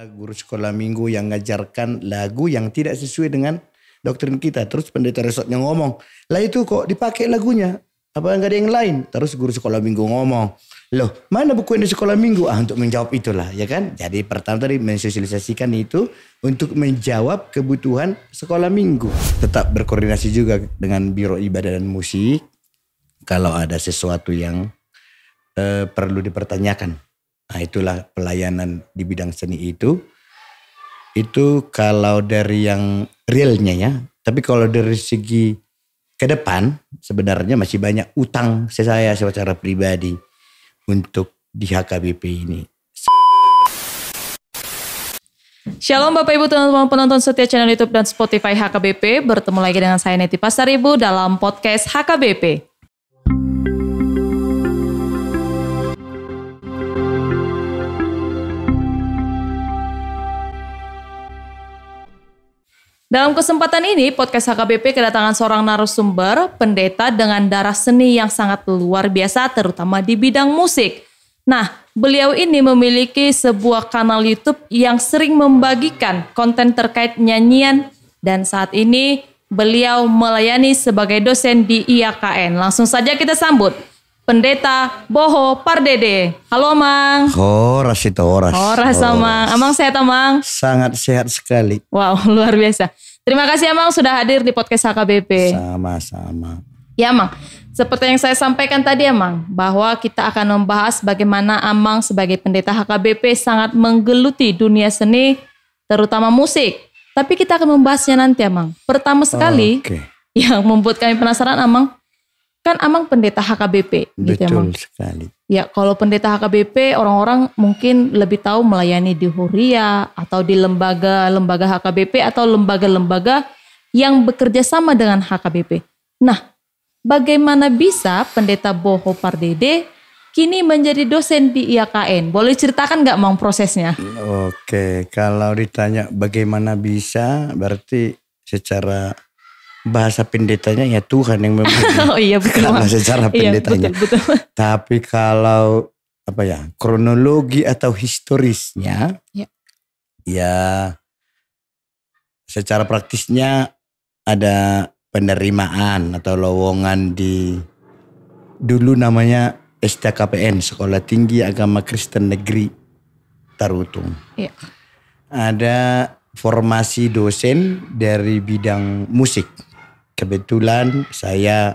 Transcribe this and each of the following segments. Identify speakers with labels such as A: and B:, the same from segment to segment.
A: Guru sekolah minggu yang ngajarkan lagu yang tidak sesuai dengan doktrin kita. Terus pendeta resortnya ngomong, lah itu kok dipakai lagunya? Apa enggak ada yang lain? Terus guru sekolah minggu ngomong, loh mana buku yang di sekolah minggu? Untuk menjawab itulah ya kan. Jadi pertama tadi mensosialisasikan itu untuk menjawab kebutuhan sekolah minggu. Tetap berkoordinasi juga dengan Biro Ibadah dan Musik. Kalau ada sesuatu yang perlu dipertanyakan. Nah itulah pelayanan di bidang seni itu. Itu kalau dari yang realnya ya. Tapi kalau dari segi ke depan sebenarnya masih banyak utang saya secara pribadi untuk di HKBP ini.
B: Shalom Bapak Ibu teman-teman penonton setia channel YouTube dan Spotify HKBP. Bertemu lagi dengan saya Neti Pasaribu dalam podcast HKBP. Dalam kesempatan ini, podcast HKBP kedatangan seorang narasumber, pendeta dengan darah seni yang sangat luar biasa, terutama di bidang musik. Nah, beliau ini memiliki sebuah kanal YouTube yang sering membagikan konten terkait nyanyian, dan saat ini beliau melayani sebagai dosen di IAKN. Langsung saja kita sambut Pendeta Boho Pardede. Halo Mang.
A: Horas itu horas.
B: Horas Amang. Amang sehat Amang?
A: Sangat sehat sekali.
B: Wow, luar biasa. Terima kasih Amang sudah hadir di podcast HKBP.
A: Sama-sama.
B: Ya Amang, seperti yang saya sampaikan tadi Amang, bahwa kita akan membahas bagaimana Amang sebagai pendeta HKBP sangat menggeluti dunia seni, terutama musik. Tapi kita akan membahasnya nanti Amang. Pertama sekali, yang membuat kami penasaran Amang, kan Amang pendeta HKBP.
A: Betul
B: gitu, Amang.
A: sekali.
B: Ya kalau pendeta HKBP orang-orang mungkin lebih tahu melayani di Huria atau di lembaga-lembaga HKBP atau lembaga-lembaga yang bekerja sama dengan HKBP. Nah, bagaimana bisa pendeta Boho Pardede kini menjadi dosen di IAKN? Boleh ceritakan nggak Mang prosesnya?
A: Oke, kalau ditanya bagaimana bisa, berarti secara bahasa pendetanya ya Tuhan yang memberi.
B: Oh iya betul.
A: Kalau secara pendetanya.
B: Iya, betul.
A: Tapi kalau kronologi atau historisnya, ya secara praktisnya ada penerimaan atau lowongan di dulu namanya STKPN, Sekolah Tinggi Agama Kristen Negeri Tarutung. Iya. Ada formasi dosen dari bidang musik. Kebetulan saya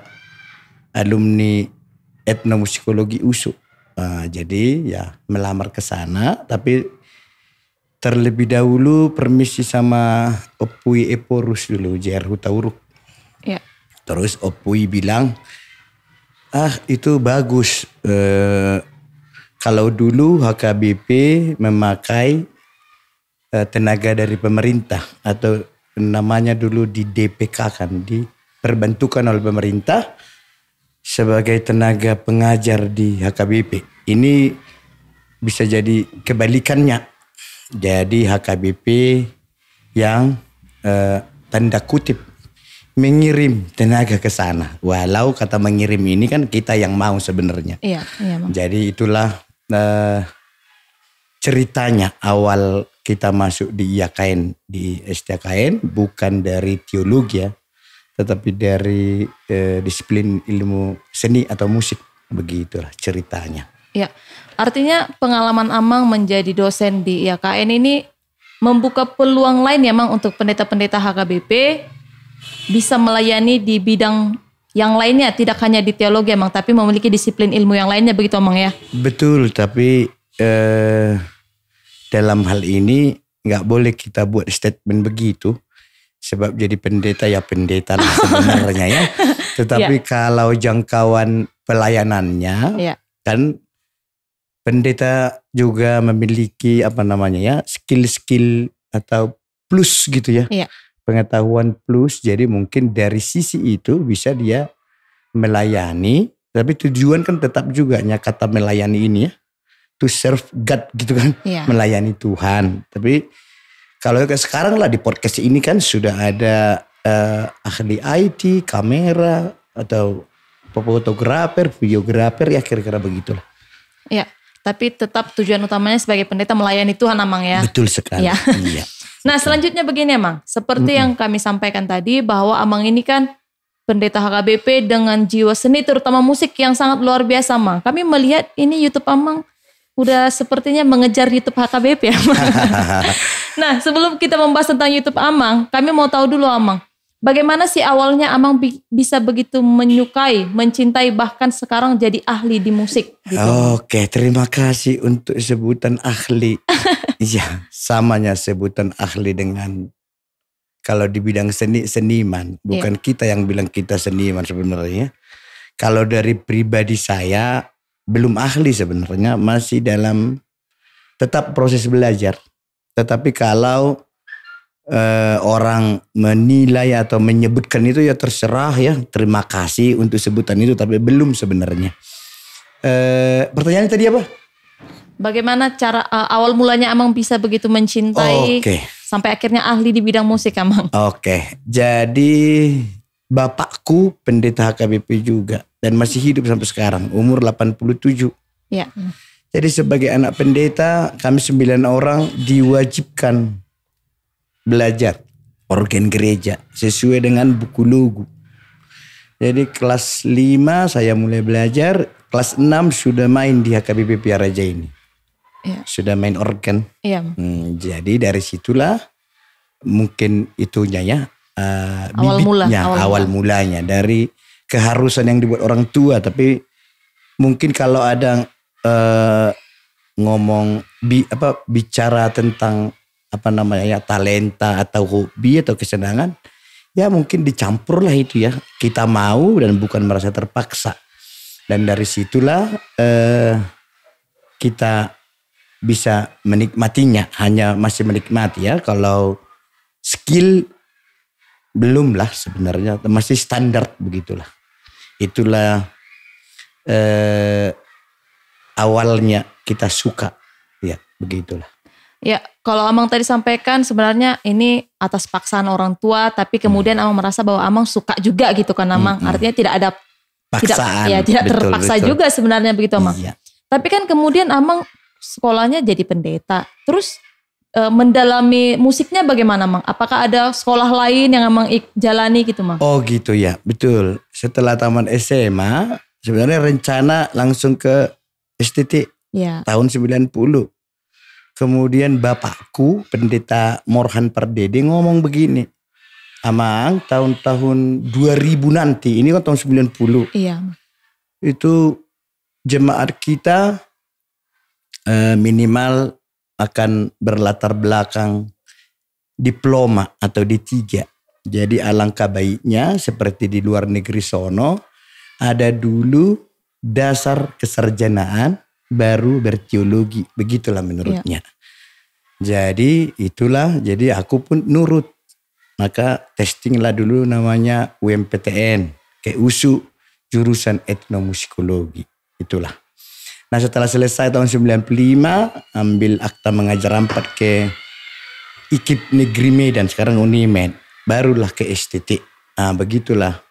A: alumni etnomusikologi USU. Jadi ya melamar ke sana, tapi terlebih dahulu permisi sama Opui Eporus dulu, JR Hutauruk. Ya. Terus Opui bilang, itu bagus. Kalau dulu HKBP memakai tenaga dari pemerintah atau namanya dulu di DPK kan, diperbantukan oleh pemerintah sebagai tenaga pengajar di HKBP. Ini bisa jadi kebalikannya. Jadi HKBP yang tanda kutip mengirim tenaga ke sana. Walau kata mengirim ini kan kita yang mau sebenarnya. Iya, jadi itulah ceritanya awal kita masuk di IAKN, di STKN, bukan dari teologi ya, tetapi dari disiplin ilmu seni atau musik. Begitulah ceritanya.
B: Ya, artinya pengalaman Amang menjadi dosen di IAKN ini membuka peluang lain ya Mang untuk pendeta-pendeta HKBP bisa melayani di bidang yang lainnya, tidak hanya di teologi Amang, tapi memiliki disiplin ilmu yang lainnya, begitu Amang ya?
A: Betul, tapi dalam hal ini nggak boleh kita buat statement begitu, sebab jadi pendeta ya pendeta lah sebenarnya ya. Tetapi kalau jangkauan pelayanannya kan pendeta juga memiliki skill-skill atau plus gitu ya. Pengetahuan plus, jadi mungkin dari sisi itu bisa dia melayani, tapi tujuan kan tetap juga kata melayani ini ya, to serve God gitu kan, melayani Tuhan. Tapi kalau sekarang lah di podcast ini kan sudah ada ahli IT, kamera atau fotografer, videografer ya kira-kira begitulah.
B: Ya. Tapi tetap tujuan utamanya sebagai pendeta melayani Tuhan Amang ya.
A: Betul sekali.
B: Ya.
A: Iya.
B: Nah selanjutnya begini Amang. Seperti yang kami sampaikan tadi bahwa Amang ini kan pendeta HKBP dengan jiwa seni terutama musik yang sangat luar biasa Amang. Kami melihat ini YouTube Amang udah sepertinya mengejar YouTube HKBP Amang. Nah sebelum kita membahas tentang YouTube Amang, kami mau tahu dulu Amang. Bagaimana sih awalnya Amang bisa begitu menyukai, mencintai bahkan sekarang jadi ahli di musik gitu?
A: Oke, terima kasih untuk sebutan ahli. Iya, samanya sebutan ahli dengan kalau di bidang seniman. Bukan kita yang bilang kita seniman sebenarnya. Kalau dari pribadi saya belum ahli sebenarnya, masih dalam tetap proses belajar. Tetapi kalau orang menilai atau menyebutkan itu ya terserah ya. Terima kasih untuk sebutan itu, tapi belum sebenarnya. Pertanyaannya tadi apa?
B: Bagaimana cara awal mulanya Amang bisa begitu mencintai sampai akhirnya ahli di bidang musik Amang? Oke,
A: jadi bapakku pendeta HKBP juga dan masih hidup sampai sekarang, umur 87.
B: Ya.
A: Jadi sebagai anak pendeta kami 9 orang diwajibkan belajar organ gereja sesuai dengan buku logo. Jadi kelas 5 saya mulai belajar, kelas 6 sudah main di HKBP Piaraja ini. Ya. Sudah main organ.
B: Ya.
A: Jadi dari situlah mungkin itunya ya awal mulanya dari keharusan yang dibuat orang tua. Tapi mungkin kalau ada bicara tentang talenta atau hobi atau kesenangan, ya mungkin dicampur lah itu ya. Kita mau dan bukan merasa terpaksa. Dan dari situlah kita bisa menikmatinya, hanya masih menikmati ya. Kalau skill belum lah sebenarnya, masih standar begitulah. Itulah awalnya kita suka ya, begitulah.
B: Ya, kalau Amang tadi sampaikan sebenarnya ini atas paksaan orang tua, tapi kemudian Amang merasa bahwa Amang suka juga gitu kan Amang. Artinya tidak ada paksaan. Tidak terpaksa betul. Juga sebenarnya begitu Amang. Iya. Tapi kan kemudian Amang sekolahnya jadi pendeta. Terus mendalami musiknya bagaimana Amang? Apakah ada sekolah lain yang Amang jalani gitu Amang?
A: Oh gitu ya, betul. Setelah taman SMA sebenarnya rencana langsung ke STT ya. Tahun 90. Kemudian bapakku pendeta Morhan Pardede ngomong begini, Amang tahun-tahun 2000 nanti, ini kan tahun 90.
B: Iya.
A: Itu jemaat kita minimal akan berlatar belakang diploma atau D3. Jadi alangkah baiknya seperti di luar negeri sono, ada dulu dasar kesarjanaan, baru berteologi, begitulah menurutnya. Ya. Jadi itulah, jadi aku pun nurut. Maka testing lah dulu namanya UMPTN, ke USU, jurusan etnomusikologi, itulah. Nah setelah selesai tahun 95, ambil akta mengajar 4 ke IKIP Negeri Medan, sekarang Unimed, barulah ke STT. Nah begitulah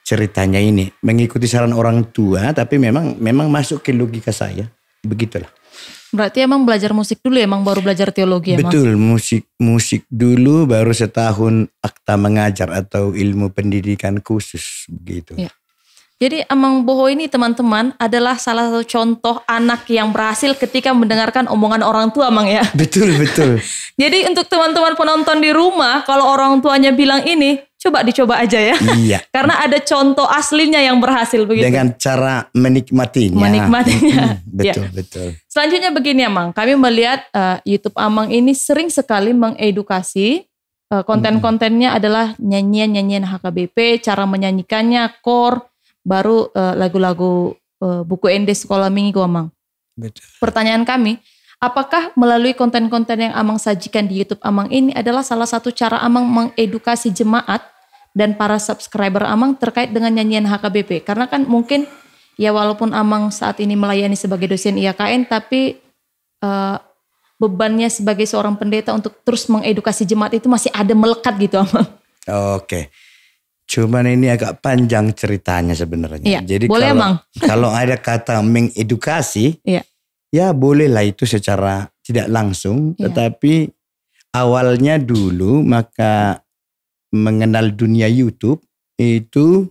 A: ceritanya ini, mengikuti saran orang tua, tapi memang masuk ke logika saya, begitulah.
B: Berarti emang belajar musik dulu ya, emang baru belajar teologi emang?
A: Betul, musik dulu, baru setahun akta mengajar atau ilmu pendidikan khusus, begitu. Ya.
B: Jadi Amang Boho ini teman-teman adalah salah satu contoh anak yang berhasil ketika mendengarkan omongan orang tua Amang ya.
A: Betul.
B: Jadi untuk teman-teman penonton di rumah, kalau orang tuanya bilang ini, coba dicoba aja ya.
A: Iya.
B: Karena ada contoh aslinya yang berhasil begitu.
A: Dengan cara menikmatinya. Betul.
B: Selanjutnya begini Amang, kami melihat YouTube Amang ini sering sekali mengedukasi. Konten-kontennya adalah nyanyian-nyanyian HKBP, cara menyanyikannya, core, baru lagu-lagu buku ND Sekolah Minggu Amang.
A: Betul.
B: Pertanyaan kami, apakah melalui konten-konten yang Amang sajikan di YouTube Amang ini adalah salah satu cara Amang mengedukasi jemaat dan para subscriber Amang terkait dengan nyanyian HKBP? Karena kan mungkin ya walaupun Amang saat ini melayani sebagai dosen IAKN, tapi bebannya sebagai seorang pendeta untuk terus mengedukasi jemaat itu masih ada melekat gitu Amang.
A: Oke. Cuman ini agak panjang ceritanya sebenarnya.
B: Ya,
A: jadi
B: boleh,
A: kalau ada kata mengedukasi,
B: ya.
A: Ya bolehlah itu secara tidak langsung, tetapi awalnya dulu maka mengenal dunia YouTube itu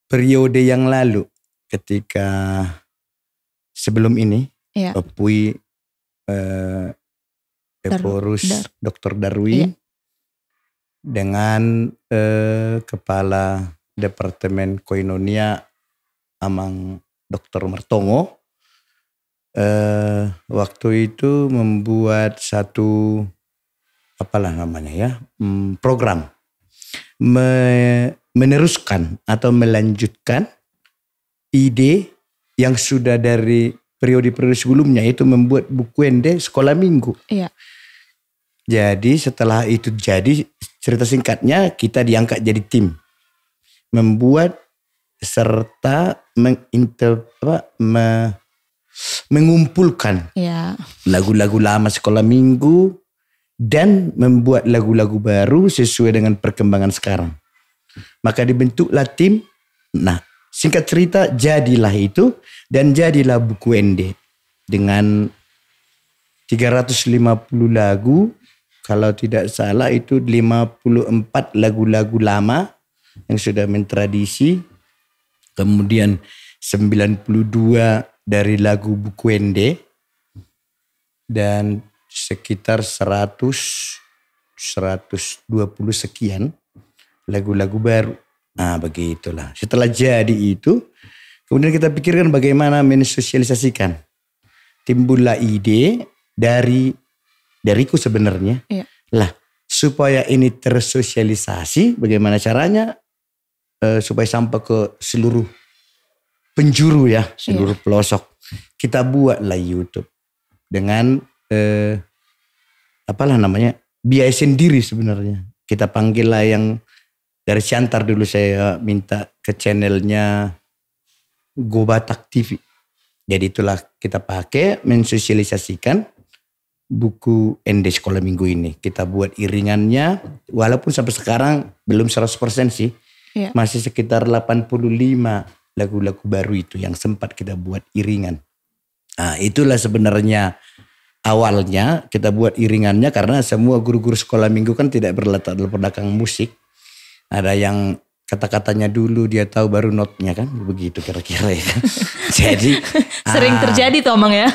A: periode yang lalu ketika sebelum ini Pui Dr. Darwin dengan kepala Departemen Koinonia Amang Dr. Martongo waktu itu membuat satu program meneruskan atau melanjutkan ide yang sudah dari periode-periode sebelumnya, itu membuat buku ende sekolah minggu.
B: Iya.
A: Jadi setelah itu jadi, cerita singkatnya kita diangkat jadi tim membuat serta mengumpulkan lagu-lagu lama sekolah minggu dan membuat lagu-lagu baru sesuai dengan perkembangan sekarang. Maka dibentuklah tim. Nah, singkat cerita jadilah itu, dan jadilah buku ende dengan 350 lagu. Kalau tidak salah itu 54 lagu-lagu lama yang sudah mentradisi. Kemudian 92 dari lagu buku ende. Dan sekitar 120 sekian lagu-lagu baru. Nah begitulah. Setelah jadi itu, kemudian kita pikirkan bagaimana mensosialisasikan. Timbullah ide dariku sebenarnya.
B: Iya.
A: Lah, supaya ini tersosialisasi, bagaimana caranya supaya sampai ke seluruh penjuru ya, seluruh pelosok. Kita buatlah YouTube dengan biaya sendiri sebenarnya. Kita panggillah yang dari Siantar dulu, saya minta ke channelnya Go Batak TV. Jadi itulah kita pakai mensosialisasikan buku ende sekolah minggu ini. Kita buat iringannya, walaupun sampai sekarang belum 100% sih.
B: Iya.
A: Masih sekitar 85 lagu-lagu baru itu yang sempat kita buat iringan. Nah itulah sebenarnya awalnya kita buat iringannya, karena semua guru-guru sekolah minggu kan tidak berlatar belakang musik. Ada yang kata-katanya dulu dia tahu baru notnya kan, begitu kira-kira ya. Jadi
B: sering terjadi tuh Amang ya.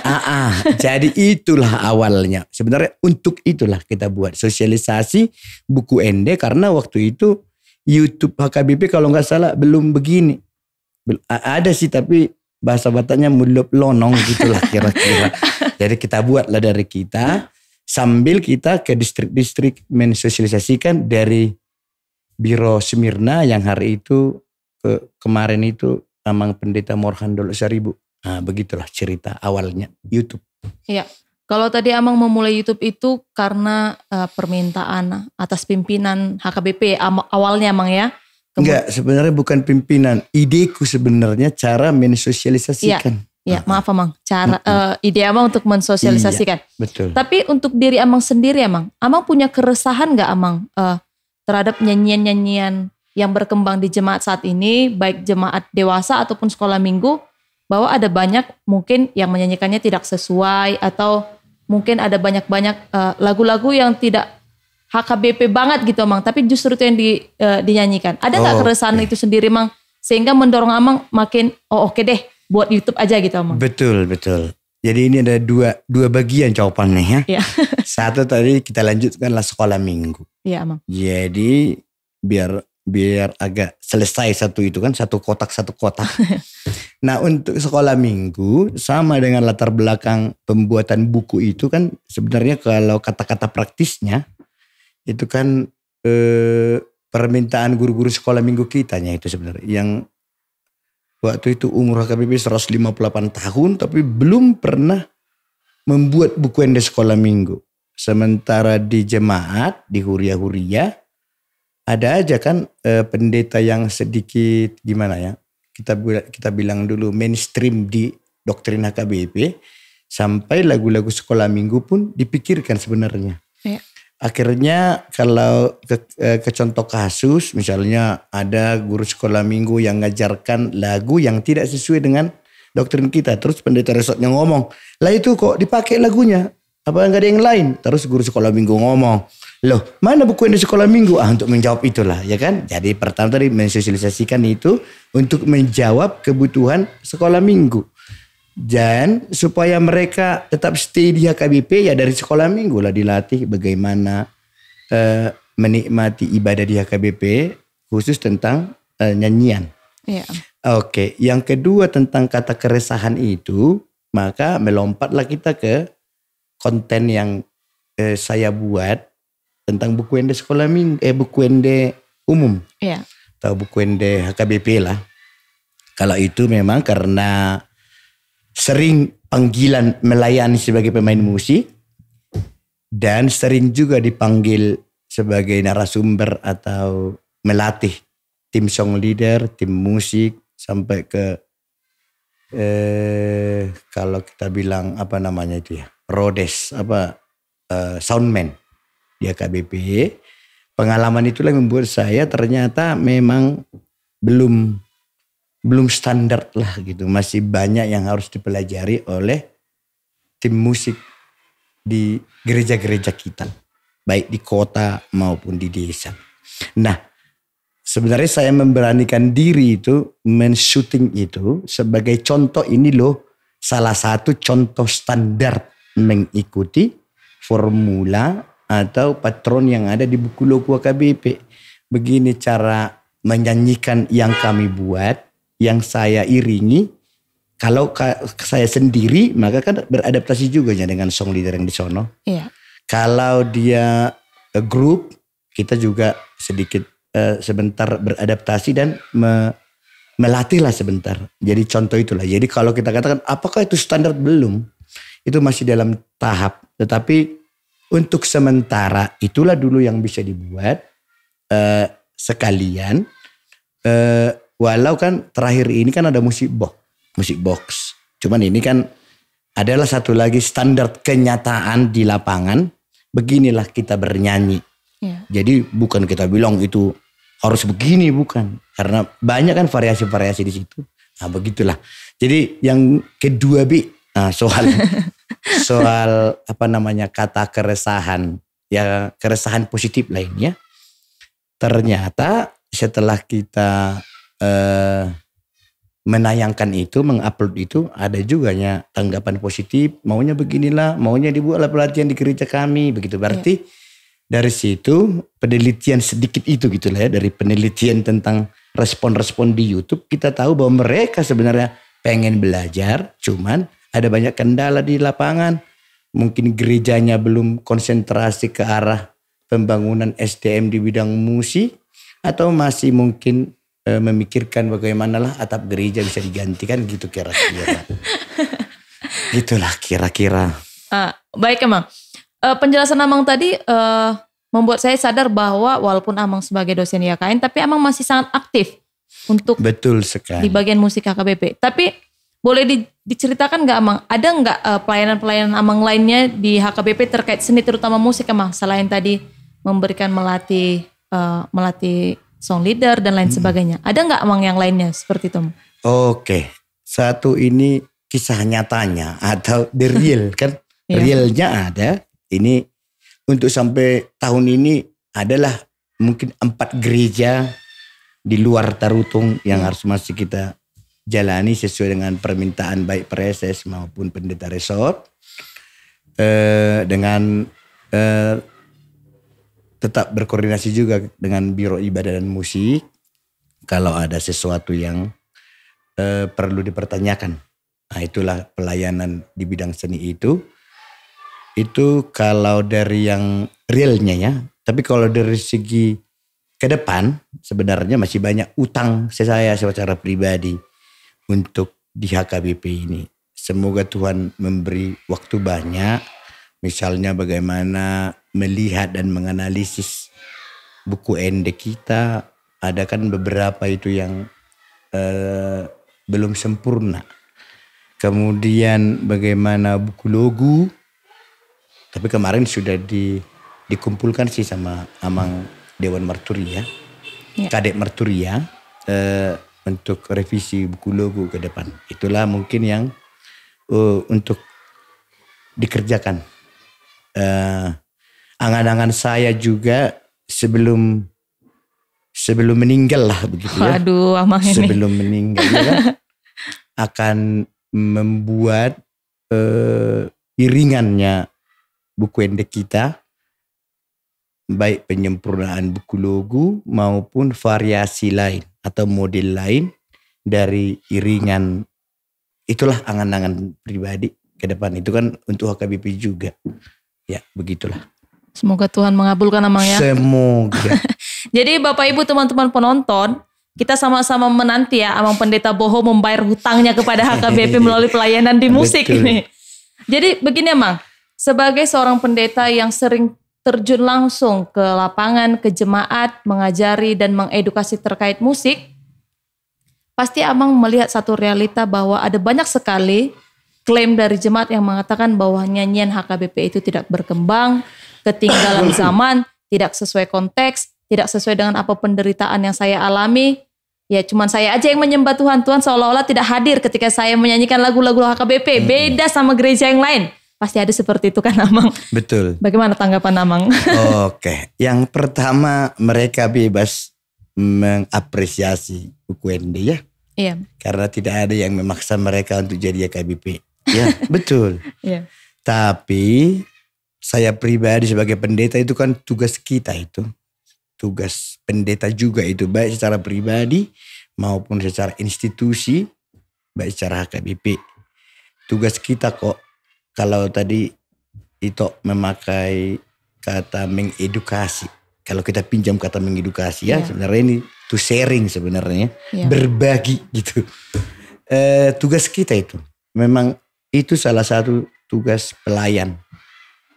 A: Jadi itulah awalnya. Sebenarnya untuk itulah kita buat sosialisasi buku ende, karena waktu itu YouTube HKBP kalau nggak salah belum begini. Ada sih tapi bahasa Bataknya mulop lonong gitulah kira-kira. Jadi kita buatlah dari kita, sambil kita ke distrik-distrik mensosialisasikan dari Biro Semirna yang hari itu kemarin itu Amang Pendeta Morhan Dolo Saribu. Nah begitulah cerita awalnya YouTube.
B: Iya. Kalau tadi Amang memulai YouTube itu karena permintaan atas pimpinan HKBP awalnya Amang ya?
A: Enggak, sebenarnya bukan pimpinan. Ideku sebenarnya cara mensosialisasikan.
B: Iya, maaf Amang. Cara ide Amang untuk mensosialisasikan.
A: Iya, betul.
B: Tapi untuk diri Amang sendiri Amang punya keresahan gak Amang terhadap nyanyian-nyanyian yang berkembang di jemaat saat ini, baik jemaat dewasa ataupun sekolah minggu, bahwa ada banyak mungkin yang menyanyikannya tidak sesuai, atau mungkin ada banyak-banyak lagu-lagu yang tidak HKBP banget gitu Amang, tapi justru itu yang dinyanyikan. Ada gak keresahan itu sendiri Amang, sehingga mendorong Amang makin oke deh buat YouTube aja gitu Amang? Betul.
A: Jadi ini ada dua bagian jawabannya ya.
B: Iya.
A: Satu tadi kita lanjutkanlah sekolah minggu.
B: Iya Amang.
A: Jadi biar agak selesai satu kotak. Nah untuk sekolah minggu sama dengan latar belakang pembuatan buku itu kan sebenarnya kalau kata-kata praktisnya itu kan permintaan guru-guru sekolah minggu kitanya itu sebenarnya yang waktu itu umur HKBP 158 tahun tapi belum pernah membuat buku ende sekolah minggu. Sementara di jemaat, di huria-huria, ada aja kan pendeta yang sedikit gimana ya. Kita bilang dulu mainstream di doktrin HKBP. Sampai lagu-lagu sekolah minggu pun dipikirkan sebenarnya.
B: Ya.
A: Akhirnya kalau ke contoh kasus, misalnya ada guru sekolah minggu yang ngajarkan lagu yang tidak sesuai dengan doktrin kita. Terus pendeta resotnya ngomong, lah itu kok dipakai lagunya, apa nggak ada yang lain? Terus guru sekolah minggu ngomong, loh mana buku yang di sekolah minggu? Untuk menjawab itulah ya kan. Jadi pertama tadi mensosialisasikan itu untuk menjawab kebutuhan sekolah minggu. Dan supaya mereka tetap stay di HKBP ya dari sekolah minggu lah dilatih bagaimana menikmati ibadah di HKBP khusus tentang nyanyian.
B: Iya.
A: Oke, yang kedua tentang kata keresahan itu, maka melompatlah kita ke konten yang saya buat tentang buku ende sekolah minggu, buku ende umum, atau buku ende HKBP lah. Kalau itu memang karena sering panggilan melayani sebagai pemain musik dan sering juga dipanggil sebagai narasumber atau melatih tim song leader, tim musik sampai ke kalau kita bilang apa namanya itu ya, Rhodes soundman di HKBP. Pengalaman itulah yang membuat saya ternyata memang belum standar lah gitu. Masih banyak yang harus dipelajari oleh tim musik di gereja-gereja kita. Baik di kota maupun di desa. Nah sebenarnya saya memberanikan diri itu men-shooting itu sebagai contoh ini loh. Salah satu contoh standar mengikuti formula atau patron yang ada di buku logo HKBP. Begini cara menyanyikan yang kami buat. Yang saya iringi, kalau saya sendiri maka kan beradaptasi juga ya dengan song leader yang di sono.
B: Iya.
A: Kalau dia grup, kita juga sedikit sebentar beradaptasi dan melatihlah sebentar. Jadi contoh itulah. Jadi kalau kita katakan apakah itu standar belum? Itu masih dalam tahap. Tetapi untuk sementara itulah dulu yang bisa dibuat sekalian. Walau kan terakhir ini kan ada musik box. Cuman ini kan adalah satu lagi standar kenyataan di lapangan. Beginilah kita bernyanyi.
B: Yeah.
A: Jadi bukan kita bilang itu harus begini, bukan. Karena banyak kan variasi-variasi di situ. Nah begitulah. Jadi yang kedua soal apa namanya kata keresahan. Ya keresahan positif lainnya. Ternyata setelah kita menayangkan itu, mengupload itu, ada juga tanggapan positif, maunya beginilah, maunya dibuatlah pelatihan di gereja kami, begitu. Berarti dari situ penelitian sedikit itu gitulah ya, dari penelitian tentang respon-respon di YouTube kita tahu bahwa mereka sebenarnya pengen belajar, cuman ada banyak kendala di lapangan. Mungkin gerejanya belum konsentrasi ke arah pembangunan SDM di bidang musik, atau masih mungkin memikirkan bagaimanalah atap gereja bisa digantikan gitu kira-kira. Gitulah kira-kira.
B: Baik Amang. Penjelasan Amang tadi membuat saya sadar bahwa walaupun Amang sebagai dosen YKN, tapi Amang masih sangat aktif untuk
A: betul sekali
B: di bagian musik HKBP. Tapi boleh diceritakan nggak Amang, ada nggak pelayanan-pelayanan Amang lainnya di HKBP terkait seni terutama musik Amang, selain tadi memberikan melatih song leader dan lain sebagainya. Ada nggak Amang yang lainnya seperti itu?
A: Oke. Satu ini kisah nyatanya atau the real kan. Realnya ada. Ini untuk sampai tahun ini adalah mungkin 4 gereja di luar Tarutung yang harus masih kita jalani sesuai dengan permintaan baik preses maupun pendeta resort. Dengan tetap berkoordinasi juga dengan Biro Ibadah dan Musik kalau ada sesuatu yang perlu dipertanyakan. Nah itulah pelayanan di bidang seni itu. Itu kalau dari yang realnya ya. Tapi kalau dari segi ke depan sebenarnya masih banyak utang saya secara pribadi untuk di HKBP ini. Semoga Tuhan memberi waktu banyak. Misalnya bagaimana melihat dan menganalisis buku ende kita. Ada kan beberapa itu yang belum sempurna. Kemudian bagaimana buku logo. Tapi kemarin sudah dikumpulkan sih sama Amang Dewan Marturia. Kadek Marturia. untuk revisi buku logo ke depan. Itulah mungkin yang untuk dikerjakan. Angan-angan saya juga sebelum meninggal lah begitu ya.
B: Waduh, Amang ini.
A: Sebelum meninggal ya kan, akan membuat iringannya buku endek kita, baik penyempurnaan buku logo maupun variasi lain atau model lain dari iringan. Itulah angan-angan pribadi ke depan. Itu kan untuk HKBP juga. Ya, begitulah.
B: Semoga Tuhan mengabulkan, Amang ya.
A: Semoga.
B: Jadi Bapak Ibu teman-teman penonton, kita sama-sama menanti ya Amang Pendeta Boho membayar hutangnya kepada HKBP melalui pelayanan di musik.
A: Betul.
B: Ini. Jadi begini Amang, sebagai seorang pendeta yang sering terjun langsung ke lapangan, ke jemaat, mengajari dan mengedukasi terkait musik, pasti Amang melihat satu realita bahwa ada banyak sekali klaim dari jemaat yang mengatakan bahwa nyanyian HKBP itu tidak berkembang, ketinggalan zaman, tidak sesuai konteks, tidak sesuai dengan apa penderitaan yang saya alami. Ya cuman saya aja yang menyembah Tuhan. Tuhan seolah-olah tidak hadir ketika saya menyanyikan lagu-lagu HKBP. Beda sama gereja yang lain. Pasti ada seperti itu kan Amang?
A: Betul.
B: Bagaimana tanggapan Amang?
A: Oke. Yang pertama, mereka bebas mengapresiasi buku ND ya.
B: Iya.
A: Karena tidak ada yang memaksa mereka untuk jadi HKBP. Ya, betul.
B: Iya.
A: Tapi saya pribadi sebagai pendeta itu kan tugas kita itu. Tugas pendeta juga itu, baik secara pribadi maupun secara institusi, baik secara HKBP. Tugas kita kok, kalau tadi itu memakai kata mengedukasi. Kalau kita pinjam kata mengedukasi ya, sebenarnya ini to sharing sebenarnya, berbagi gitu. Tugas kita itu, memang itu salah satu tugas pelayan.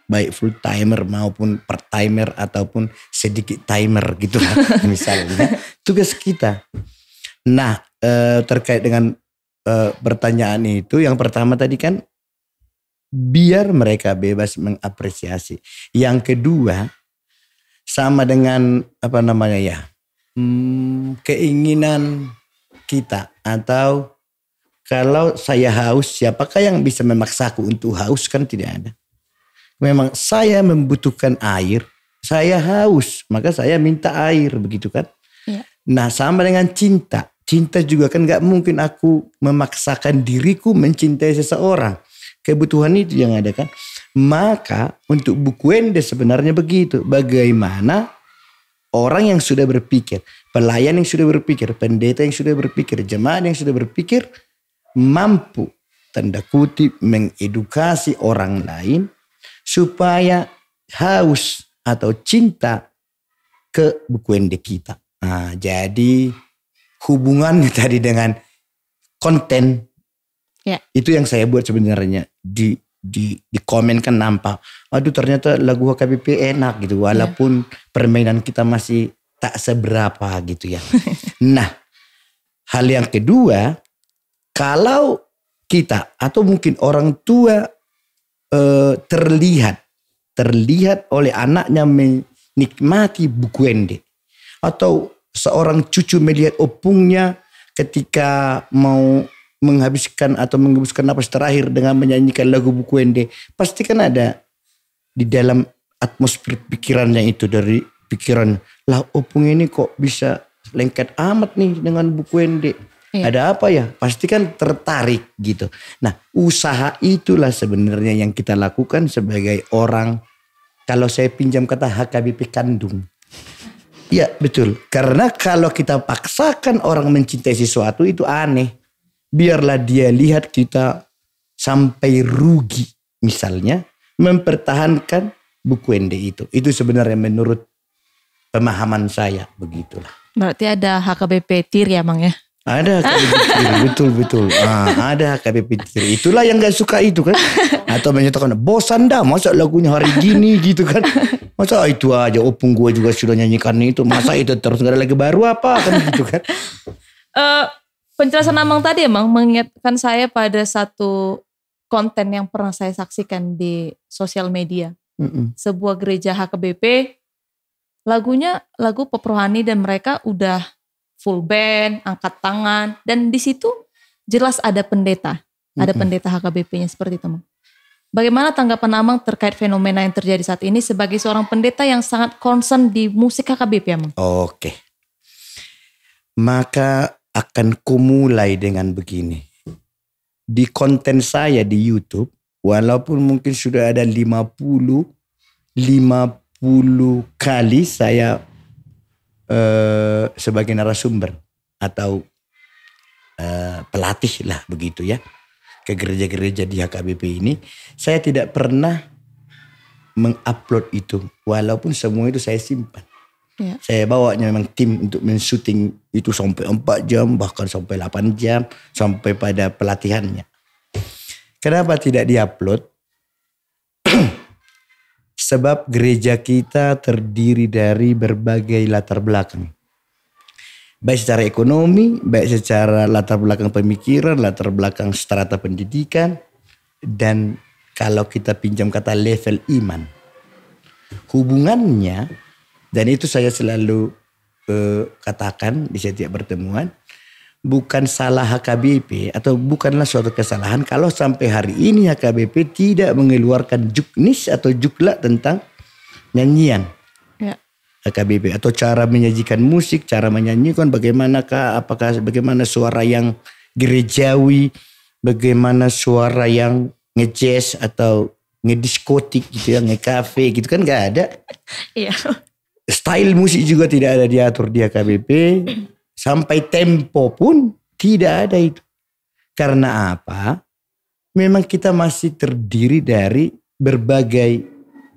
A: Baik full timer maupun part timer ataupun sedikit timer gitu lah misalnya. Tugas kita. Nah terkait dengan pertanyaan itu, yang pertama tadi kan biar mereka bebas mengapresiasi. Yang kedua sama dengan apa namanya ya, keinginan kita, atau kalau saya haus siapakah yang bisa memaksaku untuk haus, kan tidak ada. Memang saya membutuhkan air, saya haus, maka saya minta air, begitu kan.
B: Ya.
A: Nah sama dengan cinta. Cinta juga kan gak mungkin aku memaksakan diriku mencintai seseorang. Kebutuhan itu yang ada kan. Maka untuk buku ende sebenarnya begitu. Bagaimana orang yang sudah berpikir, pelayan yang sudah berpikir, pendeta yang sudah berpikir, jemaat yang sudah berpikir, mampu tanda kutip mengedukasi orang lain supaya haus atau cinta ke buku ende kita. Nah, jadi hubungannya tadi dengan konten, itu yang saya buat sebenarnya. Di komen kan nampak, aduh ternyata lagu HKBP enak gitu, walaupun permainan kita masih tak seberapa gitu ya. Nah, hal yang kedua, kalau kita atau mungkin orang tua terlihat oleh anaknya menikmati buku ende, atau seorang cucu melihat opungnya ketika mau menghabiskan atau menghembuskan napas terakhir dengan menyanyikan lagu buku ende, pasti kan ada di dalam atmosfer pikirannya itu, dari pikiran, lah opung ini kok bisa lengket amat nih dengan buku ende. Ada apa ya? Pasti kan tertarik gitu. Nah, usaha itulah sebenarnya yang kita lakukan sebagai orang, kalau saya pinjam kata HKBP kandung. Ya betul. Karena kalau kita paksakan orang mencintai sesuatu itu aneh. Biarlah dia lihat kita sampai rugi. Misalnya mempertahankan buku ende itu. Itu sebenarnya menurut pemahaman saya begitulah.
B: Berarti ada HKBP tir ya Mang ya?
A: Ada HKBP tir, betul. Ada HKBP tir. Itulah yang gak suka itu kan. Atau menyatakan, bosan dah masa lagunya hari gini gitu kan. Masa itu aja, opung gue juga sudah nyanyikan itu. Masa itu terus gak ada lagi baru apa kan gitu kan.
B: Penjelasan Amang tadi emang mengingatkan saya pada satu konten yang pernah saya saksikan di sosial media. Sebuah gereja HKBP, lagunya lagu pop rohani dan mereka udah full band, angkat tangan, dan di situ jelas ada pendeta. Ada pendeta HKBP-nya seperti itu, Mang. Bagaimana tanggapan Amang terkait fenomena yang terjadi saat ini sebagai seorang pendeta yang sangat concern di musik HKBP, Amang?
A: Oke. Maka akan kumulai dengan begini. Di konten saya di YouTube, walaupun mungkin sudah ada 50 kali saya sebagai narasumber atau pelatih lah begitu ya, ke gereja-gereja di HKBP ini, saya tidak pernah mengupload itu, walaupun semua itu saya simpan.
B: Ya.
A: Saya bawanya memang tim untuk men-shooting itu sampai 4 jam, bahkan sampai 8 jam, sampai pada pelatihannya. Kenapa tidak diupload? Sebab gereja kita terdiri dari berbagai latar belakang. Baik secara ekonomi, baik secara latar belakang pemikiran, latar belakang strata pendidikan, dan kalau kita pinjam kata level iman. Hubungannya, dan itu saya selalu katakan di setiap pertemuan, bukan salah HKBP atau bukanlah suatu kesalahan kalau sampai hari ini HKBP tidak mengeluarkan juknis atau jukla tentang nyanyian.
B: Ya.
A: HKBP atau cara menyajikan musik, cara menyanyikan bagaimanakah, apakah bagaimana suara yang gerejawi, bagaimana suara yang nge-jazz atau ngediskotik gitu ya, nge-cafe gitu kan gak ada.
B: Iya.
A: Style musik juga tidak ada diatur di HKBP, sampai tempo pun tidak ada itu. Karena apa? Memang kita masih terdiri dari berbagai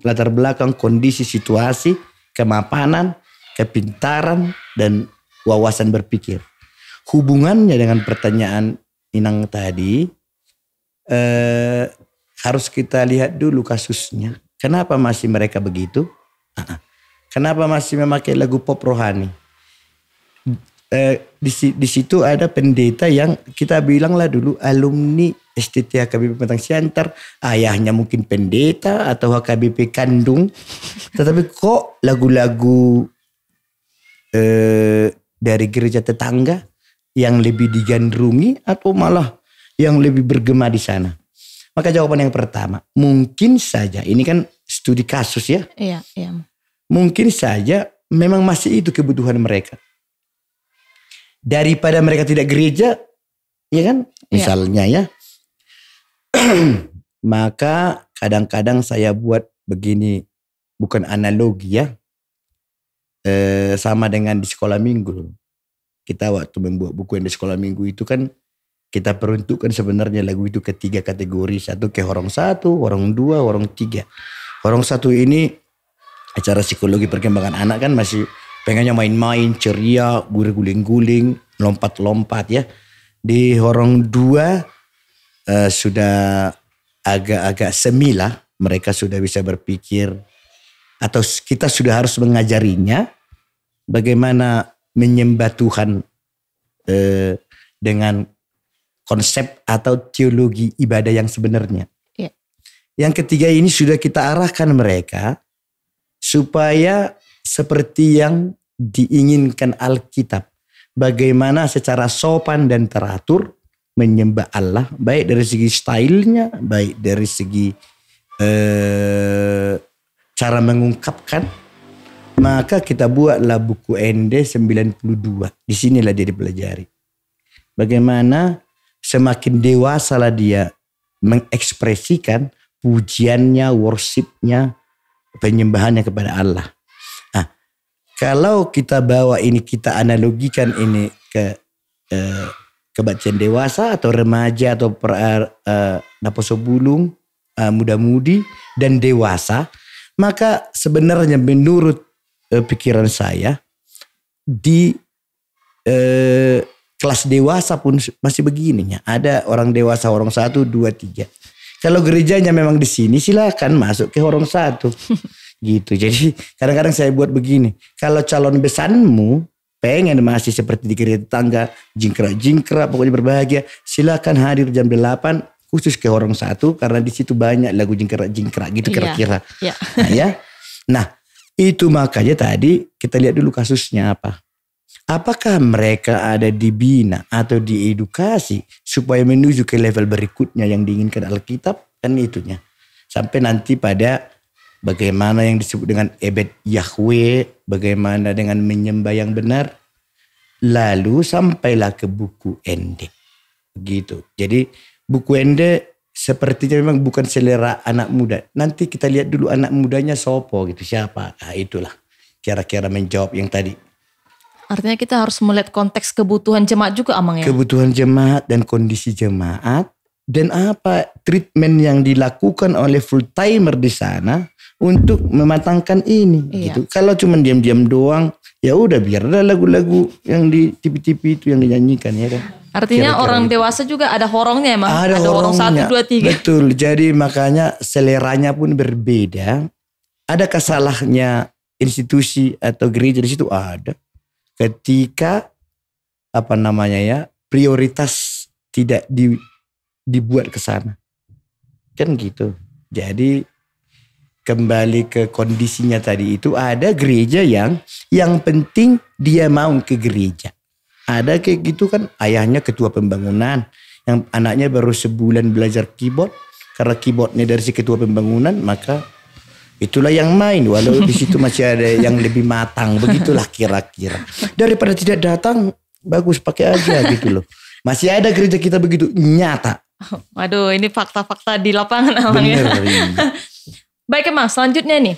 A: latar belakang, kondisi, situasi, kemapanan, kepintaran, dan wawasan berpikir. Hubungannya dengan pertanyaan Inang tadi, harus kita lihat dulu kasusnya. Kenapa masih mereka begitu? Kenapa masih memakai lagu pop rohani? Di situ ada pendeta yang kita bilanglah dulu alumni STT HKBP Pematang Siantar, ayahnya mungkin pendeta atau HKBP kandung, tetapi kok lagu-lagu dari gereja tetangga yang lebih digandrungi atau malah yang lebih bergema di sana? Maka jawaban yang pertama, mungkin saja ini kan studi kasus ya.
B: Iya, iya.
A: Mungkin saja memang masih itu kebutuhan mereka. Daripada mereka tidak gereja, ya kan? Misalnya ya. Maka kadang-kadang saya buat begini, bukan analogi ya. Sama dengan di sekolah minggu. Kita waktu membuat buku yang di sekolah minggu itu kan kita peruntukkan sebenarnya lagu itu ke 3 kategori. Satu ke horong 1, horong 2, horong 3. Horong 1 ini acara psikologi perkembangan anak kan masih pengennya main-main, ceria, guling-guling, lompat-lompat ya. Di horong 2 sudah agak-agak semi lah. Mereka sudah bisa berpikir. Atau kita sudah harus mengajarinya bagaimana menyembah Tuhan dengan konsep atau teologi ibadah yang sebenarnya.
B: Yeah.
A: Yang ketiga ini sudah kita arahkan mereka supaya seperti yang diinginkan Alkitab. Bagaimana secara sopan dan teratur menyembah Allah. Baik dari segi stylenya, baik dari segi cara mengungkapkan. Maka kita buatlah buku ND 92. Di sinilah dia dipelajari. Bagaimana semakin dewasalah dia mengekspresikan pujiannya, worshipnya, penyembahannya kepada Allah. Nah, kalau kita bawa ini, kita analogikan ini ke kebacaan dewasa atau remaja atau naposo bulung, muda-mudi dan dewasa, maka sebenarnya menurut pikiran saya di kelas dewasa pun masih begininya. Ada orang dewasa horong 1, 2, 3. Kalau gerejanya memang di sini silakan masuk ke horong 1. Gitu. Jadi kadang-kadang saya buat begini. Kalau calon besanmu pengen masih seperti di gereja tetangga, jingkrak-jingkrak, pokoknya berbahagia, silakan hadir jam 8 khusus ke horong 1 karena di situ banyak lagu jingkrak-jingkrak gitu kira-kira.
B: Iya.
A: Nah ya. Nah, itu makanya tadi kita lihat dulu kasusnya apa. apakah mereka ada dibina atau diedukasi supaya menuju ke level berikutnya yang diinginkan Alkitab, kan itunya. Sampai nanti pada bagaimana yang disebut dengan ebed Yahweh, bagaimana dengan menyembah yang benar, lalu sampailah ke buku Ende. Gitu. Jadi buku Ende sepertinya memang bukan selera anak muda. Nanti kita lihat dulu anak mudanya sopo gitu, siapa. Nah, itulah kira-kira menjawab yang tadi.
B: Artinya kita harus melihat konteks kebutuhan jemaat juga Amang ya.
A: Kebutuhan jemaat dan kondisi jemaat. Dan apa treatment yang dilakukan oleh full timer di sana untuk mematangkan ini. Gitu. Kalau cuma diam-diam doang, ya udah biarlah lagu-lagu yang di TV-TV itu yang dinyanyikan ya kan.
B: Artinya kira-kira orang dewasa juga ada horongnya emang. Ada horong 1, 2, 3.
A: Betul. Jadi makanya seleranya pun berbeda. Ada salahnya institusi atau gereja di situ? Ada. Ketika prioritas tidak dibuat ke sana. Kan gitu. Jadi kembali ke kondisinya tadi itu, ada gereja yang penting dia mau ke gereja. Ada kayak gitu kan, ayahnya ketua pembangunan, yang anaknya baru sebulan belajar keyboard, karena keyboardnya dari si ketua pembangunan, maka itulah yang main, walau di situ masih ada yang lebih matang, begitulah kira-kira. Daripada tidak datang, bagus pakai aja gitu loh. Masih ada gereja kita begitu, nyata.
B: Waduh, ini fakta-fakta di lapangan Amang ya. Baik Amang, selanjutnya nih,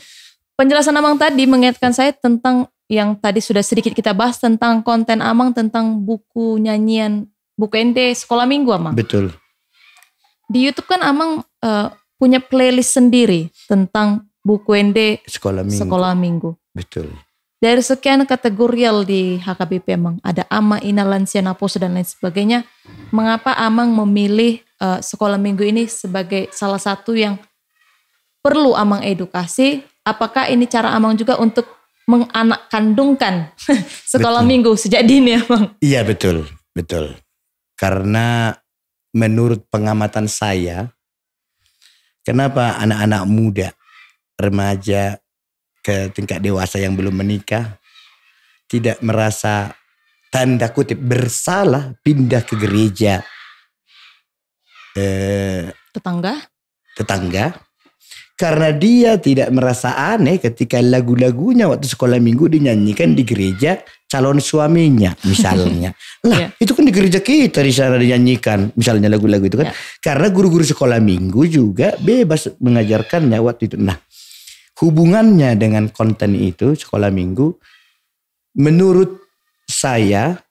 B: penjelasan Amang tadi mengingatkan saya tentang yang tadi sudah sedikit kita bahas tentang konten Amang tentang buku nyanyian, buku Ende Sekolah Minggu Amang.
A: Betul.
B: Di YouTube kan Amang punya playlist sendiri tentang buku Ende Sekolah Minggu.
A: Betul.
B: Dari sekian kategorial di HKBP Amang, ada Ama, Ina, Lansia, Naposo dan lain sebagainya. Mengapa Amang memilih Sekolah Minggu ini sebagai salah satu yang perlu Amang edukasi? Apakah ini cara Amang juga untuk menganak kandungkan sekolah minggu sejak dini Amang? Iya
A: betul. Karena menurut pengamatan saya, kenapa anak-anak muda, remaja ke tingkat dewasa yang belum menikah tidak merasa tanda kutip bersalah pindah ke gereja tetangga? Karena dia tidak merasa aneh ketika lagu-lagunya waktu sekolah minggu dinyanyikan di gereja calon suaminya misalnya. Itu kan di gereja kita di sana dinyanyikan misalnya lagu-lagu itu kan. Karena guru-guru sekolah minggu juga bebas mengajarkannya waktu itu. Nah, hubungannya dengan konten itu sekolah minggu, menurut saya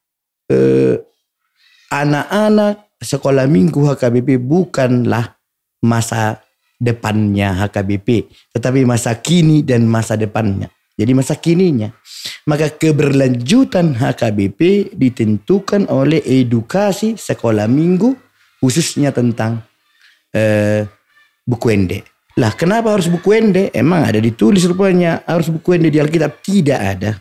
A: anak-anak sekolah minggu HKBP bukanlah masa depannya HKBP, tetapi masa kini dan masa depannya. Jadi masa kininya. Maka keberlanjutan HKBP ditentukan oleh edukasi sekolah minggu, khususnya tentang buku Ende. Lah kenapa harus buku Ende? Emang ada ditulis rupanya harus buku Ende di Alkitab? Tidak ada.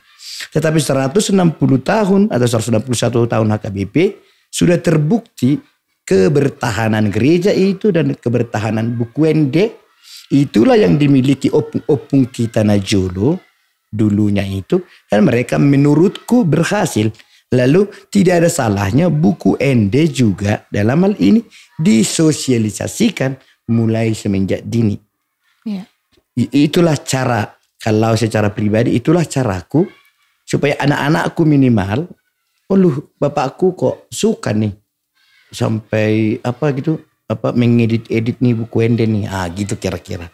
A: Tetapi 160 tahun atau 161 tahun HKBP sudah terbukti kebertahanan gereja itu dan kebertahanan buku Ende. Itulah yang dimiliki opung kita Najolo dulunya itu. Dan mereka menurutku berhasil. Lalu tidak ada salahnya buku Ende juga dalam hal ini disosialisasikan mulai semenjak dini. Itulah cara, kalau secara pribadi itulah caraku supaya anak-anakku minimal, bapakku kok suka nih sampai mengedit nih buku Ende nih, gitu kira-kira.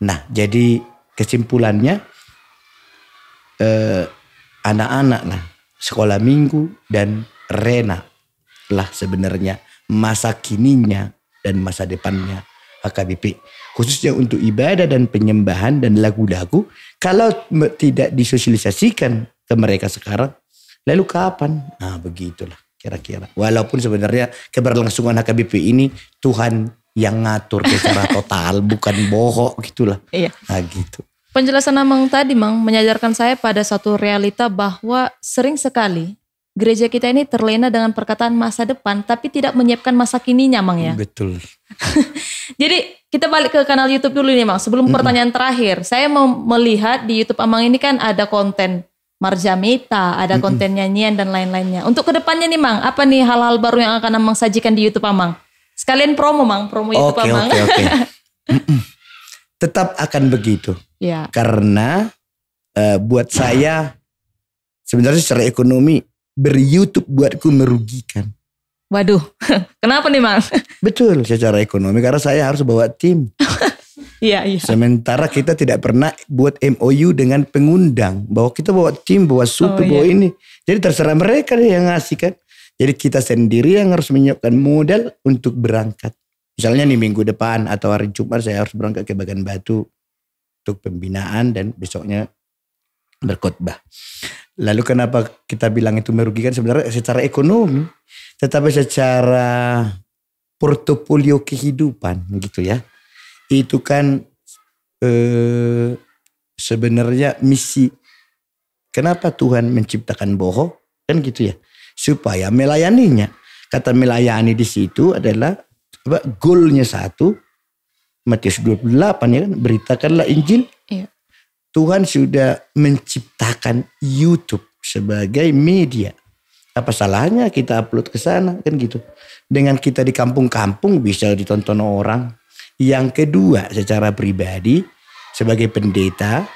A: Nah, jadi kesimpulannya anak-anak lah sekolah minggu dan Rena lah sebenarnya masa kininya dan masa depannya HKBP, khususnya untuk ibadah dan penyembahan dan lagu-lagu. Kalau tidak disosialisasikan ke mereka sekarang, lalu kapan? Begitulah kira-kira. Walaupun sebenarnya keberlangsungan HKBP ini Tuhan yang ngatur secara total, bukan bohong gitulah.
B: Iya.
A: Gitu.
B: Penjelasan Amang tadi menyadarkan saya pada satu realita bahwa sering sekali gereja kita ini terlena dengan perkataan masa depan tapi tidak menyiapkan masa kininya Mang ya.
A: Betul.
B: Jadi kita balik ke kanal YouTube dulu nih Mang. Sebelum pertanyaan terakhir, saya mau melihat di YouTube Amang ini kan ada konten Marjamita, ada konten nyanyian dan lain-lainnya. Untuk kedepannya nih Mang, apa nih hal-hal baru yang akan Amang sajikan di YouTube Amang? Sekalian promo Mang, promo YouTube Amang.
A: Oke. Tetap akan begitu.
B: Ya.
A: Karena buat saya sebenarnya secara ekonomi ber-YouTube buatku merugikan.
B: Waduh, kenapa nih Mang?
A: Betul, secara ekonomi karena saya harus bawa tim.
B: Iya.
A: Sementara kita tidak pernah buat MOU dengan pengundang. Bahwa kita bawa tim, bawa suku, bawa ini. Jadi terserah mereka yang ngasih kan. Jadi kita sendiri yang harus menyiapkan modal untuk berangkat. Misalnya nih minggu depan atau hari Jumat saya harus berangkat ke Bagan Batu. Untuk pembinaan dan besoknya berkhotbah. Lalu kenapa kita bilang itu merugikan? Sebenarnya secara ekonomi. Tetapi secara portofolio kehidupan gitu ya. Itu kan sebenarnya misi. Kenapa Tuhan menciptakan boho? Kan gitu ya. Supaya melayaninya. Kata melayani di situ adalah goalnya satu. Matius 28 ya kan. Beritakanlah Injil.
B: Iya.
A: Tuhan sudah menciptakan YouTube sebagai media. Apa salahnya kita upload ke sana kan gitu. Dengan kita di kampung-kampung bisa ditonton orang. Yang kedua secara pribadi sebagai pendeta,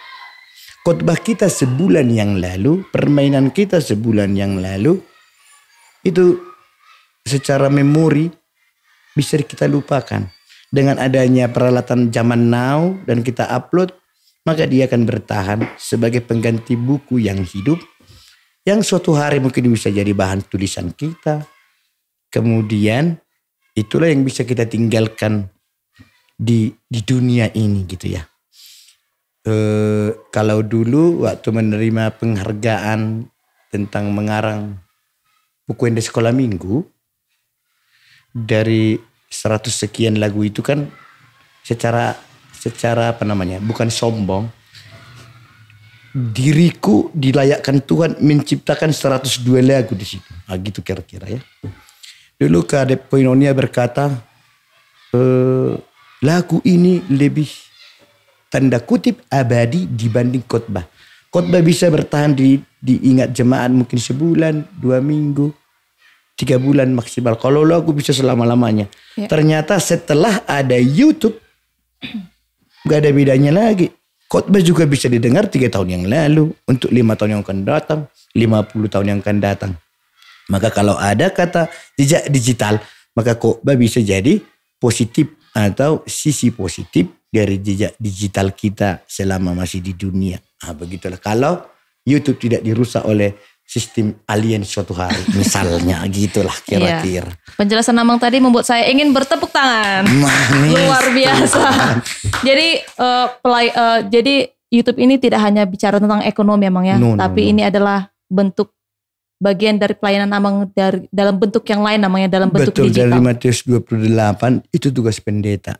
A: khotbah kita sebulan yang lalu, permainan kita sebulan yang lalu, itu secara memori bisa kita lupakan. Dengan adanya peralatan zaman now dan kita upload, maka dia akan bertahan sebagai pengganti buku yang hidup, yang suatu hari mungkin bisa jadi bahan tulisan kita. Kemudian itulah yang bisa kita tinggalkan di dunia ini gitu ya. Kalau dulu waktu menerima penghargaan tentang mengarang buku yang di sekolah minggu, dari 100 sekian lagu itu kan secara apa namanya, bukan sombong, diriku dilayakkan Tuhan menciptakan 102 lagu di situ. Nah, gitu kira-kira ya. Dulu Kadep Koinonia berkata, lagu ini lebih tanda kutip abadi dibanding khotbah. Khotbah bisa bertahan diingat jemaat mungkin sebulan, 2 minggu, 3 bulan maksimal. Kalau lagu bisa selama-lamanya. Ya. Ternyata setelah ada YouTube, gak ada bedanya lagi. Khotbah juga bisa didengar 3 tahun yang lalu, untuk 5 tahun yang akan datang, 50 tahun yang akan datang. Maka kalau ada kata jejak digital, maka khotbah bisa jadi positif atau sisi positif dari jejak digital kita selama masih di dunia. Nah, begitulah. Kalau YouTube tidak dirusak oleh sistem alien suatu hari, misalnya gitulah kira-kira.
B: Iya. Penjelasan Amang tadi membuat saya ingin bertepuk tangan. Manis. Luar biasa. Jadi YouTube ini tidak hanya bicara tentang ekonomi Amang ya, tapi ini adalah bentuk bagian dari pelayanan Amang dalam bentuk yang lain namanya, dalam bentuk digital. Betul,
A: dari Matius 28 itu tugas pendeta.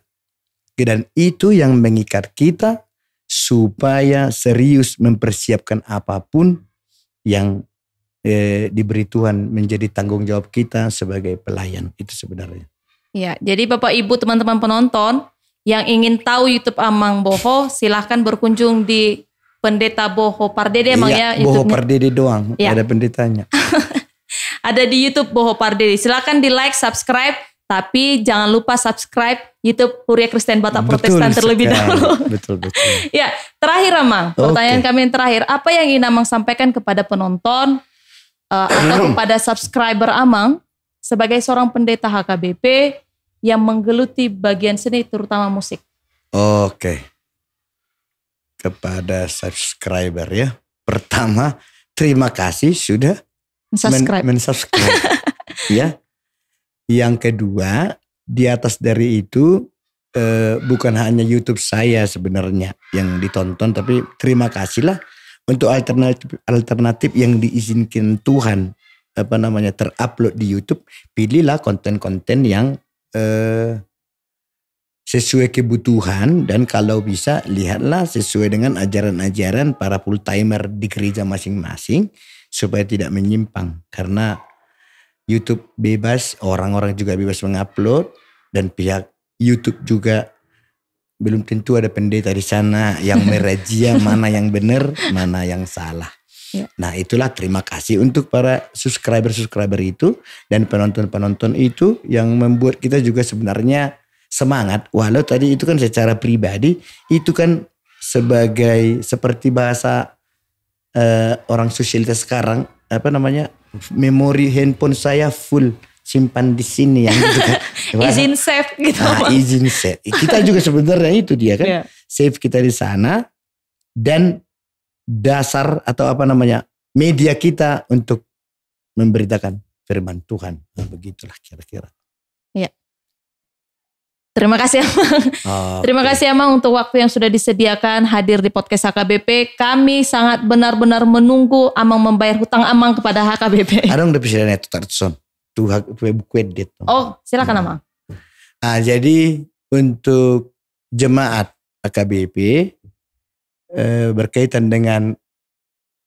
A: Dan itu yang mengikat kita supaya serius mempersiapkan apapun yang diberi Tuhan menjadi tanggung jawab kita sebagai pelayan. Itu sebenarnya.
B: Ya, jadi Bapak Ibu teman-teman penonton yang ingin tahu YouTube Amang Boho, silahkan berkunjung di Pendeta Boho Pardede Amang ya.
A: Boho Pardede doang, ya. Ada pendetanya.
B: Ada di YouTube Boho Pardede. Silahkan di like, subscribe. Tapi jangan lupa subscribe YouTube Huria Kristen Batak Protestan terlebih dahulu.
A: Betul.
B: Ya, terakhir Amang. Pertanyaan kami yang terakhir. Apa yang ingin Amang sampaikan kepada penonton atau kepada subscriber Amang sebagai seorang pendeta HKBP yang menggeluti bagian seni terutama musik?
A: Oke. Kepada subscriber ya. Pertama, terima kasih sudah mensubscribe. Ya. Yang kedua, di atas dari itu bukan hanya YouTube saya sebenarnya yang ditonton, tapi terima kasihlah untuk alternatif yang diizinkan Tuhan terupload di YouTube. Pilihlah konten-konten yang sesuai kebutuhan, dan kalau bisa lihatlah sesuai dengan ajaran-ajaran para full timer di gereja masing-masing supaya tidak menyimpang. Karena YouTube bebas, orang-orang juga bebas mengupload, dan pihak YouTube juga belum tentu ada pendeta di sana yang merajia mana yang benar, mana yang salah.
B: Ya.
A: Nah itulah terima kasih untuk para subscriber itu dan penonton itu yang membuat kita juga sebenarnya semangat. Walau tadi itu kan secara pribadi itu kan seperti bahasa orang sosialitas sekarang memori handphone saya full, simpan di sini yang gitu kan.
B: Izin save gitu.
A: Izin save. Kita juga sebenarnya itu dia kan. Save kita di sana dan dasar atau media kita untuk memberitakan firman Tuhan. Nah, begitulah kira-kira.
B: Iya. Terima kasih Amang. Terima kasih Amang untuk waktu yang sudah disediakan hadir di podcast HKBP. Kami sangat benar-benar menunggu Amang membayar hutang Amang kepada HKBP.
A: Adong udah bisa neto tartson. Tuh buku edit.
B: Oh, silakan Amang.
A: Jadi untuk jemaat HKBP berkaitan dengan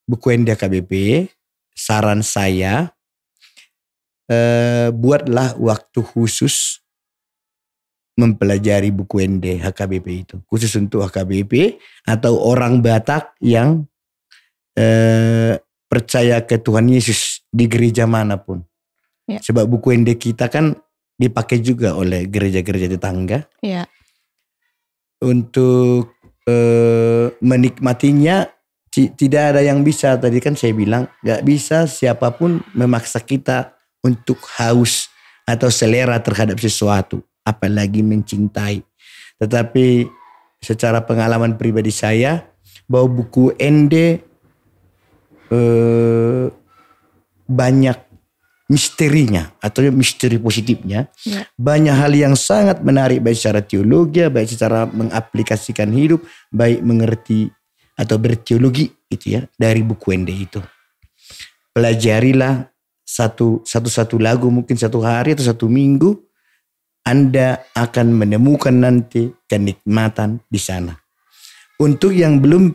A: buku ende HKBP, saran saya buatlah waktu khusus mempelajari buku ende HKBP itu. Khusus untuk HKBP atau orang Batak yang percaya ke Tuhan Yesus di gereja manapun. Ya. Sebab buku ende kita kan dipakai juga oleh gereja-gereja tetangga.
B: Ya.
A: Untuk menikmatinya tidak ada yang bisa. Tadi kan saya bilang gak bisa siapapun memaksa kita untuk haus atau selera terhadap sesuatu. Apalagi mencintai. Tetapi secara pengalaman pribadi saya bahwa buku ende banyak misterinya atau misteri positifnya. Ya. Banyak hal yang sangat menarik baik secara teologi, baik secara mengaplikasikan hidup, baik mengerti atau berteologi itu ya dari buku ende itu. Pelajarilah satu lagu mungkin satu hari atau satu minggu. Anda akan menemukan nanti kenikmatan di sana. Untuk yang belum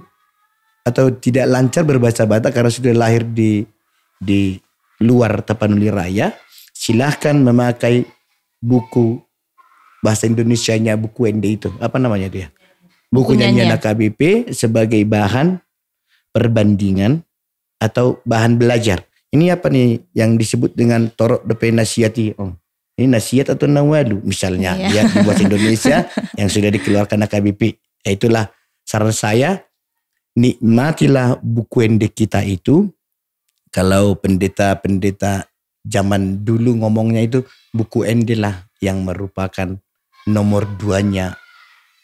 A: atau tidak lancar berbahasa Batak karena sudah lahir di luar Tapanuli Raya, silahkan memakai buku bahasa Indonesianya buku ende itu. Apa namanya dia? Buku nyanyian HKBP sebagai bahan perbandingan atau bahan belajar. Ini apa nih yang disebut dengan torok depe nasiati? Ini nasihat atau nawalu misalnya ya di bahasa Indonesia yang sudah dikeluarkan HKBP. Itulah saran saya, nikmatilah buku ende kita itu. Kalau pendeta-pendeta zaman dulu ngomongnya itu buku ende lah yang merupakan nomor 2-nya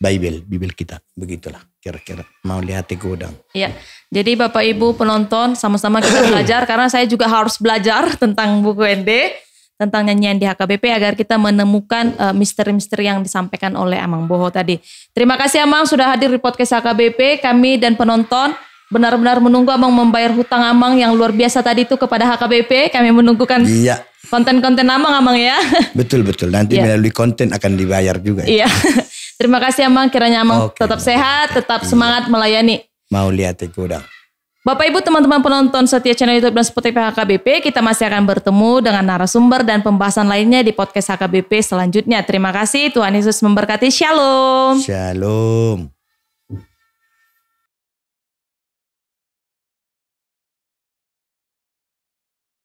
A: Bible kita. Begitulah kira-kira. Mau lihat godang.
B: Iya. Jadi Bapak Ibu penonton sama-sama kita belajar karena saya juga harus belajar tentang buku ende. Tentang nyanyian di HKBP agar kita menemukan misteri-misteri yang disampaikan oleh Amang Boho tadi. Terima kasih Amang sudah hadir di podcast HKBP. Kami dan penonton benar-benar menunggu Amang membayar hutang Amang yang luar biasa tadi itu kepada HKBP. Kami menunggukan konten-konten Amang ya.
A: Betul. Nanti melalui konten akan dibayar juga.
B: Iya. Terima kasih Amang. Kiranya Amang tetap sehat, tetap semangat melayani.
A: Mau lihat godang.
B: Bapak Ibu teman-teman penonton setia channel YouTube dan Spotify HKBP, kita masih akan bertemu dengan narasumber dan pembahasan lainnya di podcast HKBP selanjutnya. Terima kasih, Tuhan Yesus memberkati. Shalom.
A: Shalom.